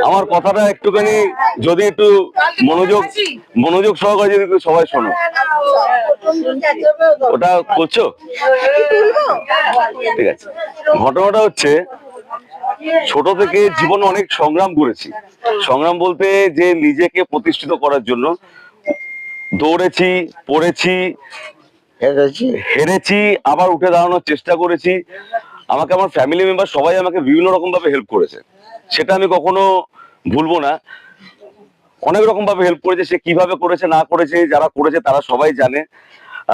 আমার কথাটা একটুখানি যদি একটু মনোযোগ সহকারে যদি সবাই শোনো। ওটা করছো? ঠিক আছে। ঘটনাটা হচ্ছে, ছোট থেকে জীবনে অনেক সংগ্রাম করেছি। সংগ্রাম বলতে যে নিজেকে প্রতিষ্ঠিত করার জন্য দৌড়েছি, পড়েছি, হেরেছি, আবার উঠে দাঁড়ানোর চেষ্টা করেছি। আমাকে আমার ফ্যামিলি মেম্বার সবাই আমাকে বিভিন্ন রকম ভাবে হেল্প করেছে, সেটা আমি কখনো ভুলবো না। অনেক রকম ভাবে হেল্প করেছে, সে কিভাবে করেছে না করেছে যারা করেছে তারা সবাই জানে,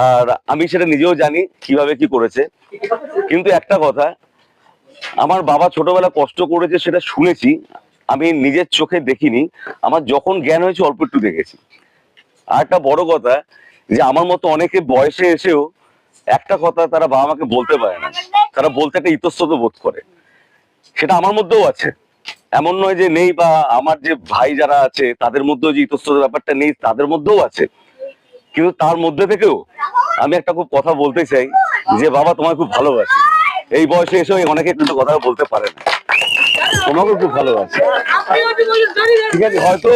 আর আমি সেটা নিজেও জানি কিভাবে কি করেছে। কিন্তু একটা কথা, আমার বাবা ছোটবেলা কষ্ট করেছে সেটা শুনেছি, আমি নিজের চোখে দেখিনি। আমার যখন জ্ঞান হয়েছে অল্প একটু দেখেছি। আর একটা বড় কথা, যে আমার মতো অনেকে বয়সে এসেও একটা কথা তারা বাবা মাকে বলতে পারে না, তারা বলতে একটা ইতস্তত বোধ করে। সেটা আমার মধ্যেও আছে, এমন নয় যে নেই, বা আমার যে ভাই যারা আছে তাদের মধ্যেও যে ইতস্তত ব্যাপারটা নেই, তাদের মধ্যেও আছে। কিন্তু তার মধ্যে থেকেও আমি একটা খুব কথা বলতে চাই, যে বাবা তোমায় খুব ভালোবাসি। এই বয়সে এসেও অনেকে কিন্তু কথা বলতে পারে না, তোমাকে খুব ভালোবাসি। ঠিক আছে, হয়তো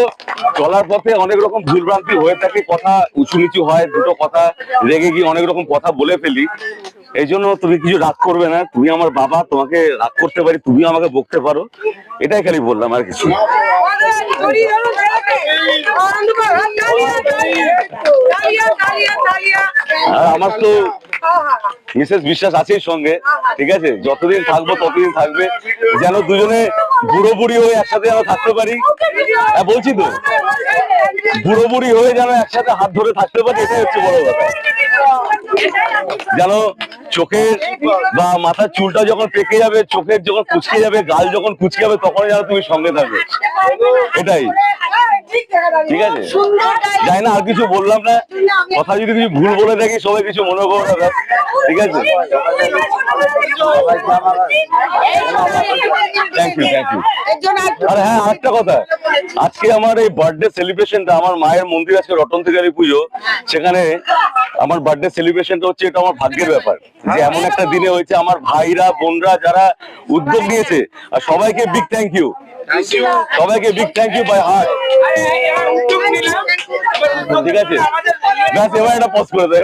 চলার পথে অনেক রকম ভুলভ্রান্তি হয়ে থাকে, কথা উঁচু নিচু হয়, দুটো কথা রেগে গিয়ে অনেক রকম কথা বলে ফেলি। এই জন্য তুমি কিছু রাগ করবে না, তুমি আমার বাবা, তোমাকে রাগ করতে পারি, তুমি আমাকে বকতে পারো, এটাই খালি বললাম, আর কিছু। আর আমার তো মিসেস বিশ্বাস আছেই সঙ্গে, ঠিক আছে, যতদিন থাকবো ততদিন থাকবে, যেন দুজনে বুড়ো বুড়ি হয়ে একসাথে যেন থাকতে পারি। হ্যাঁ বলছি তো, বুড়ো বুড়ি হয়ে যেন একসাথে হাত ধরে থাকতে পারি, এটাই হচ্ছে বড় কথা। যেন চোখের বা মাথার চুলটা যখন পেকে যাবে, চোখের যখন কুচকে যাবে, গাল যখন কুচকে যাবে, তখন যেন তুমি সঙ্গে থাকবে, এটাই। ঠিক আছে, যাই না, আর কিছু বললাম না। কথা যদি কিছু ভুল বলে থাকি সবাই কিছু মনে করো না, ঠিক আছে। Thank you, thank you. আর হ্যাঁ, আরেকটা কথা, আজকে আমার এই বার্থডে সেলিব্রেশনটা, আমার মায়ের মন্দির আজকে রটন্তিকারী পুজো, সেখানে আমার বার্থডে সেলিব্রেশনটা হচ্ছে, এটা আমার ভাগ্যের ব্যাপার যে এমন একটা দিনে হয়েছে। আমার ভাইরা বোনরা যারা উদ্যোগ নিয়েছে, আর সবাইকে বিগ থ্যাংক ইউ, সবাইকে big thank you by heart. ঠিক আছে, ব্যাস, এবার এটা পজ করে দেয়।